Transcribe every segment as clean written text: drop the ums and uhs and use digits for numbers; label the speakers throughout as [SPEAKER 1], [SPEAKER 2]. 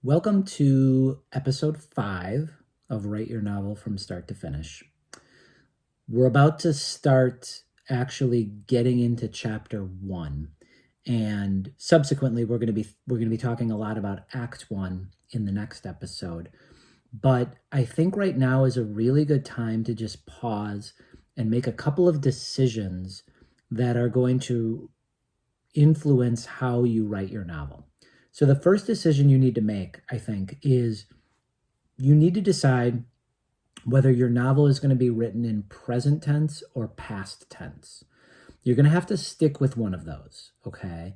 [SPEAKER 1] Welcome to episode 5 of Write Your Novel from Start to Finish. We're about to start actually getting into chapter 1, and subsequently we're going to be talking a lot about act 1 in the next episode. But I think right now is a really good time to just pause and make a couple of decisions that are going to influence how you write your novel. So the first decision you need to make, I think, is you need to decide whether your novel is going to be written in present tense or past tense. You're going to have to stick with one of those, okay?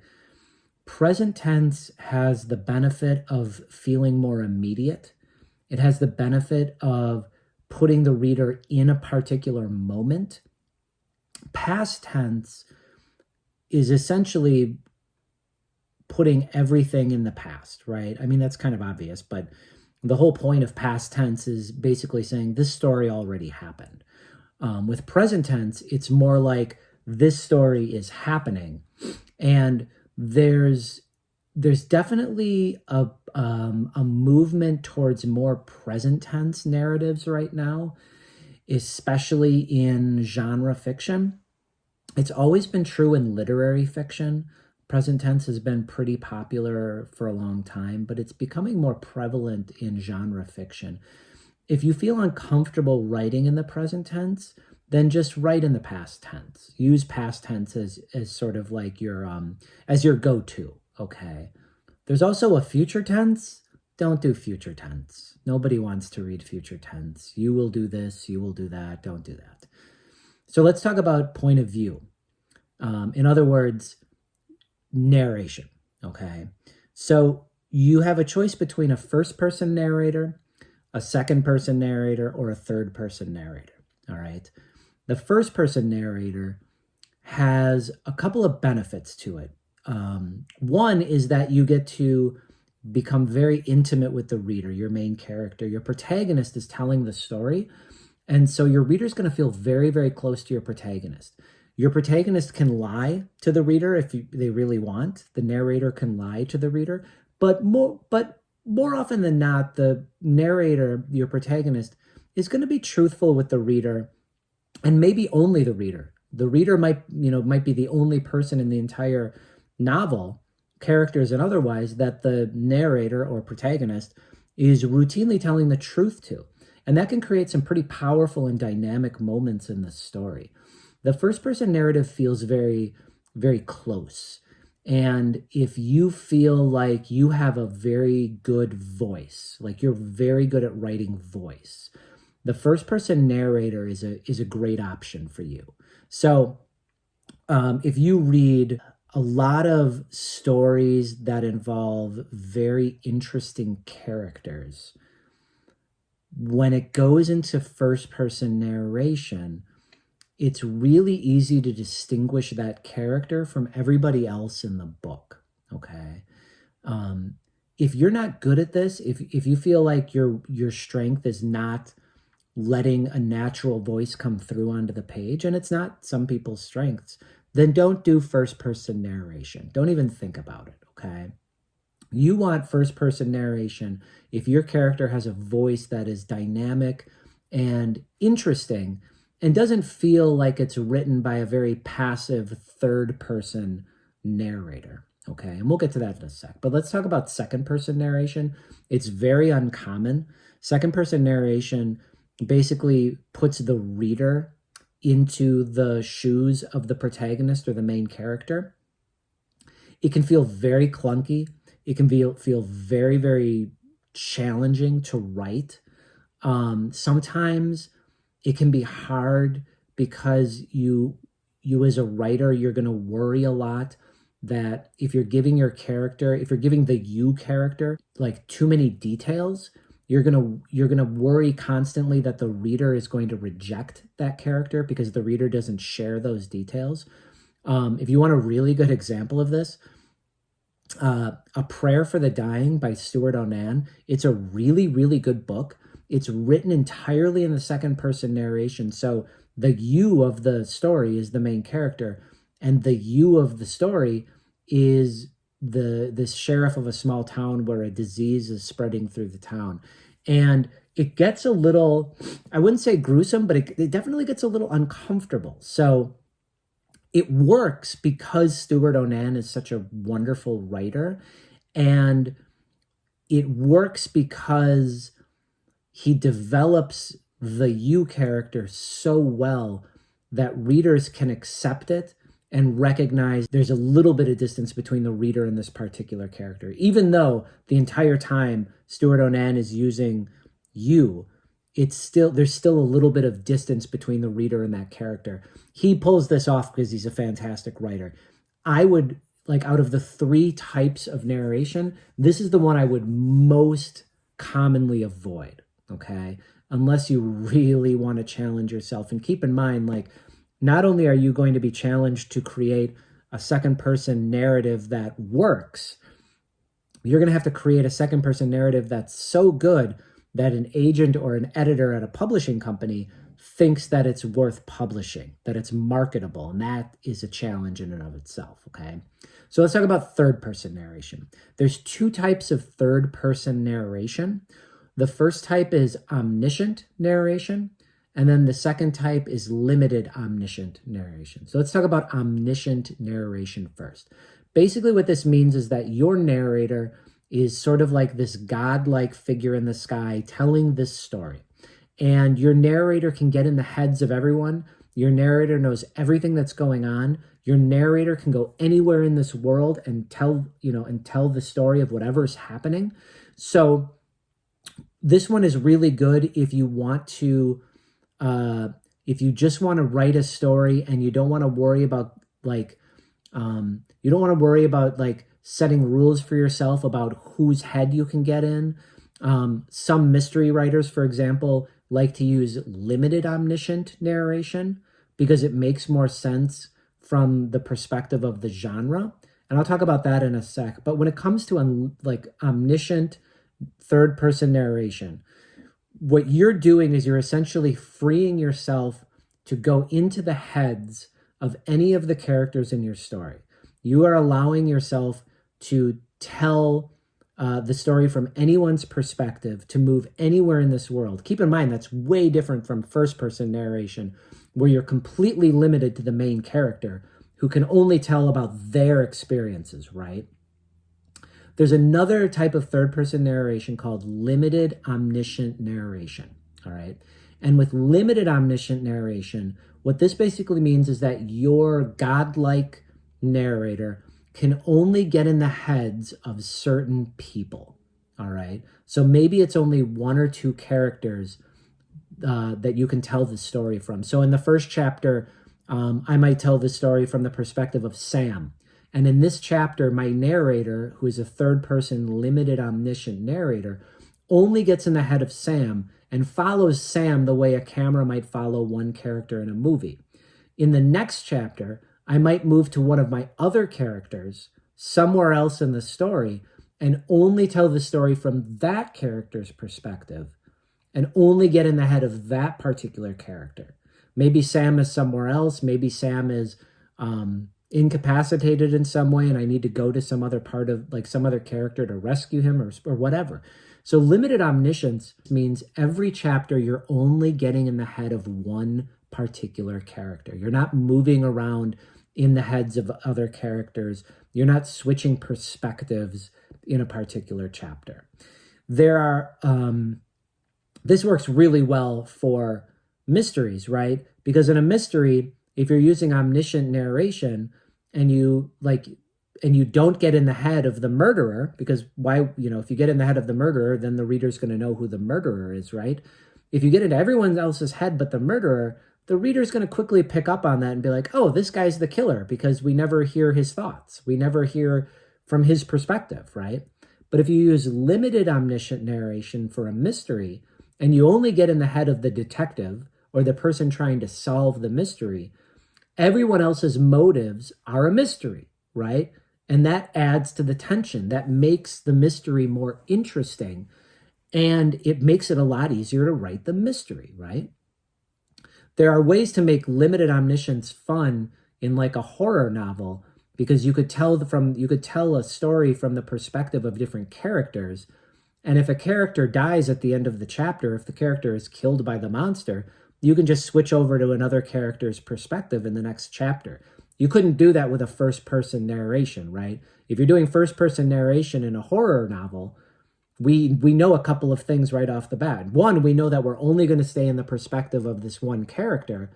[SPEAKER 1] Present tense has the benefit of feeling more immediate. It has the benefit of putting the reader in a particular moment. Past tense is essentially putting everything in the past, right? I mean, that's kind of obvious, but the whole point of past tense is basically saying this story already happened. With present tense, it's more like this story is happening, and there's definitely a movement towards more present tense narratives right now, especially in genre fiction. It's always been true in literary fiction. Present tense has been pretty popular for a long time, but it's becoming more prevalent in genre fiction. If you feel uncomfortable writing in the present tense, then just write in the past tense. Use past tense as sort of like your go-to, okay? There's also a future tense. Don't do future tense. Nobody wants to read future tense. You will do this, you will do that. Don't do that. So let's talk about point of view. In other words, narration, okay? So you have a choice between a first-person narrator, a second-person narrator, or a third-person narrator, all right? The first-person narrator has a couple of benefits to it. One is that you get to become very intimate with the reader, your main character. Your protagonist is telling the story, and so your reader's going to feel very, very close to your protagonist. Your protagonist can lie to the reader if they really want. The narrator can lie to the reader, but more often than not, the narrator, your protagonist, is going to be truthful with the reader, and maybe only the reader. The reader might be the only person in the entire novel, characters and otherwise, that the narrator or protagonist is routinely telling the truth to. And that can create some pretty powerful and dynamic moments in the story. The first-person narrative feels very, very close. And if you feel like you have a very good voice, like you're very good at writing voice, the first-person narrator is a great option for you. So if you read a lot of stories that involve very interesting characters, when it goes into first-person narration, it's really easy to distinguish that character from everybody else in the book, okay? If you're not good at this, if you feel like your strength is not letting a natural voice come through onto the page, and it's not some people's strengths, then don't do first-person narration. Don't even think about it, okay? You want first-person narration if your character has a voice that is dynamic and interesting, and doesn't feel like it's written by a very passive third-person narrator, okay? And we'll get to that in a sec. But let's talk about second-person narration. It's very uncommon. Second-person narration basically puts the reader into the shoes of the protagonist or the main character. It can feel very clunky. It can feel very, very challenging to write. Sometimes it can be hard because you as a writer, you're going to worry a lot that if you're giving the you character like too many details, you're going to worry constantly that the reader is going to reject that character because the reader doesn't share those details. If you want a really good example of this, A Prayer for the Dying by Stuart Onan, it's a really, really good book. It's written entirely in the second-person narration. So the you of the story is the main character, and the you of the story is this sheriff of a small town where a disease is spreading through the town. And it gets a little, I wouldn't say gruesome, but it definitely gets a little uncomfortable. So it works because Stuart Onan is such a wonderful writer, and it works because he develops the you character so well that readers can accept it and recognize there's a little bit of distance between the reader and this particular character. Even though the entire time Stuart Onan is using you, there's still a little bit of distance between the reader and that character. He pulls this off because he's a fantastic writer. I would, like, out of the 3 types of narration, this is the one I would most commonly avoid, okay? Unless you really want to challenge yourself. And keep in mind, like, not only are you going to be challenged to create a second-person narrative that works, you're going to have to create a second-person narrative that's so good that an agent or an editor at a publishing company thinks that it's worth publishing, that it's marketable, and that is a challenge in and of itself, okay? So let's talk about third-person narration. There's 2 types of third-person narration. The first type is omniscient narration, and then the second type is limited omniscient narration. So let's talk about omniscient narration first. Basically what this means is that your narrator is sort of like this godlike figure in the sky telling this story. And your narrator can get in the heads of everyone. Your narrator knows everything that's going on. Your narrator can go anywhere in this world and tell the story of whatever's happening. So this one is really good if you want to, if you just want to write a story and you don't want to worry about setting rules for yourself about whose head you can get in. Some mystery writers, for example, like to use limited omniscient narration because it makes more sense from the perspective of the genre. And I'll talk about that in a sec. But when it comes to omniscient third-person narration, what you're doing is you're essentially freeing yourself to go into the heads of any of the characters in your story. You are allowing yourself to tell the story from anyone's perspective, to move anywhere in this world. Keep in mind, that's way different from first-person narration, where you're completely limited to the main character who can only tell about their experiences, right? There's another type of third-person narration called limited omniscient narration, all right? And with limited omniscient narration, what this basically means is that your godlike narrator can only get in the heads of certain people, all right? So maybe it's only 1 or 2 characters that you can tell the story from. So in the first chapter, I might tell the story from the perspective of Sam. And in this chapter, my narrator, who is a third-person limited omniscient narrator, only gets in the head of Sam and follows Sam the way a camera might follow one character in a movie. In the next chapter, I might move to one of my other characters somewhere else in the story and only tell the story from that character's perspective and only get in the head of that particular character. Maybe Sam is somewhere else. Maybe Sam is incapacitated in some way and I need to go to some other part of, like, some other character to rescue him or whatever. So limited omniscience means every chapter you're only getting in the head of one particular character. You're not moving around in the heads of other characters. You're not switching perspectives in a particular chapter. There are, this works really well for mysteries, right? Because in a mystery, if you're using omniscient narration and you don't get in the head of the murderer, because why, if you get in the head of the murderer, then the reader's going to know who the murderer is, right? If you get into everyone else's head but the murderer, the reader's going to quickly pick up on that and be like, oh, this guy's the killer, because we never hear his thoughts. We never hear from his perspective, right? But if you use limited omniscient narration for a mystery and you only get in the head of the detective or the person trying to solve the mystery, everyone else's motives are a mystery, right? And that adds to the tension. That makes the mystery more interesting, and it makes it a lot easier to write the mystery, right? There are ways to make limited omniscience fun in like a horror novel, because you could tell a story from the perspective of different characters. And if a character dies at the end of the chapter, if the character is killed by the monster, you can just switch over to another character's perspective in the next chapter. You couldn't do that with a first-person narration, right? If you're doing first-person narration in a horror novel, we know a couple of things right off the bat. One, we know that we're only going to stay in the perspective of this one character,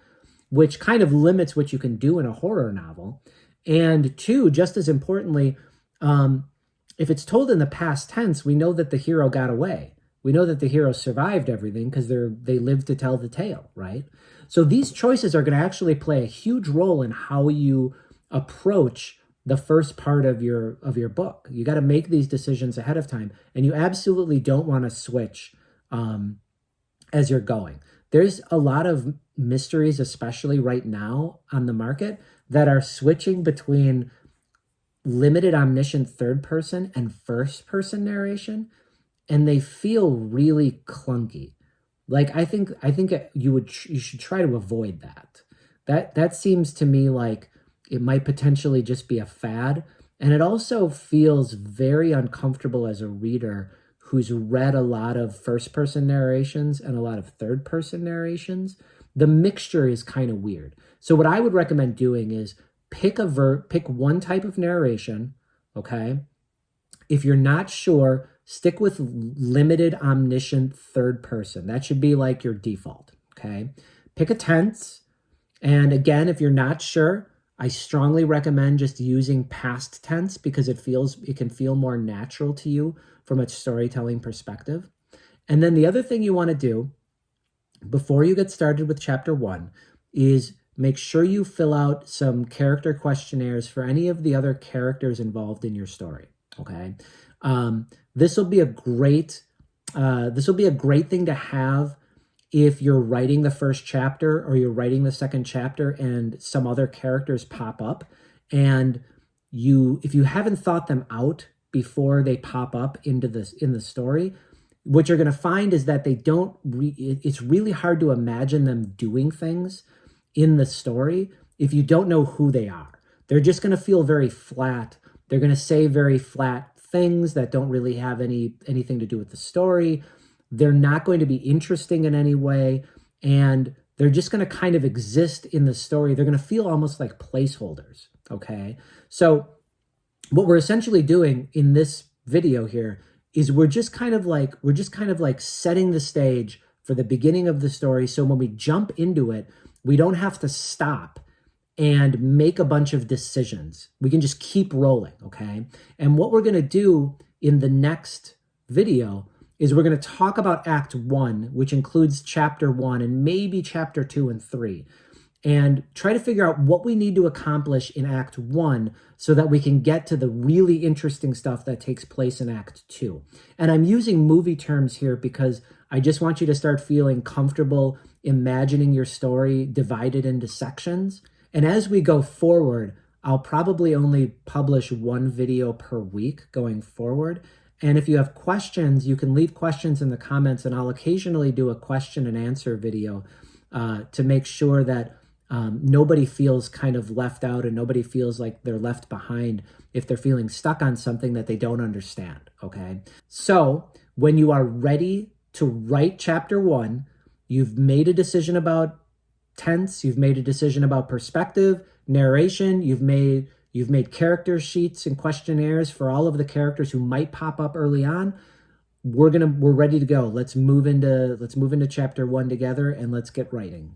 [SPEAKER 1] which kind of limits what you can do in a horror novel. And two, just as importantly, if it's told in the past tense, we know that the hero got away. We know that the hero survived everything because they lived to tell the tale, right? So these choices are going to actually play a huge role in how you approach the first part of your book. You got to make these decisions ahead of time, and you absolutely don't want to switch as you're going. There's a lot of mysteries, especially right now on the market, that are switching between limited omniscient third person and first person narration, and they feel really clunky. Like I think you should try to avoid that. That seems to me like it might potentially just be a fad, and it also feels very uncomfortable as a reader who's read a lot of first person narrations and a lot of third person narrations. The mixture is kind of weird. So what I would recommend doing is pick one type of narration, okay? If you're not sure, stick with limited omniscient third person. That should be like your default, okay? Pick a tense. And again, if you're not sure, I strongly recommend just using past tense because it can feel more natural to you from a storytelling perspective. And then the other thing you want to do before you get started with chapter 1 is make sure you fill out some character questionnaires for any of the other characters involved in your story, okay? This will be a great thing to have if you're writing the first chapter or you're writing the second chapter and some other characters pop up, and if you haven't thought them out before they pop up in the story, what you're going to find is that it's really hard to imagine them doing things in the story if you don't know who they are. They're just going to feel very flat. They're going to say very flat things that don't really have anything to do with the story. They're not going to be interesting in any way, and they're just going to kind of exist in the story. They're going to feel almost like placeholders, okay? So what we're essentially doing in this video here is we're just kind of like setting the stage for the beginning of the story, so when we jump into it, we don't have to stop and make a bunch of decisions. We can just keep rolling, okay? And what we're going to do in the next video is we're going to talk about Act 1, which includes Chapter 1 and maybe Chapter 2 and 3, and try to figure out what we need to accomplish in Act 1 so that we can get to the really interesting stuff that takes place in Act 2. And I'm using movie terms here because I just want you to start feeling comfortable imagining your story divided into sections. And as we go forward, I'll probably only publish one video per week going forward. And if you have questions, you can leave questions in the comments, and I'll occasionally do a question and answer video to make sure that nobody feels kind of left out and nobody feels like they're left behind if they're feeling stuck on something that they don't understand, okay? So when you are ready to write Chapter 1, you've made a decision about tense, you've made a decision about perspective, narration, you've made character sheets and questionnaires for all of the characters who might pop up early on. We're ready to go. Let's move into Chapter 1 together, and let's get writing.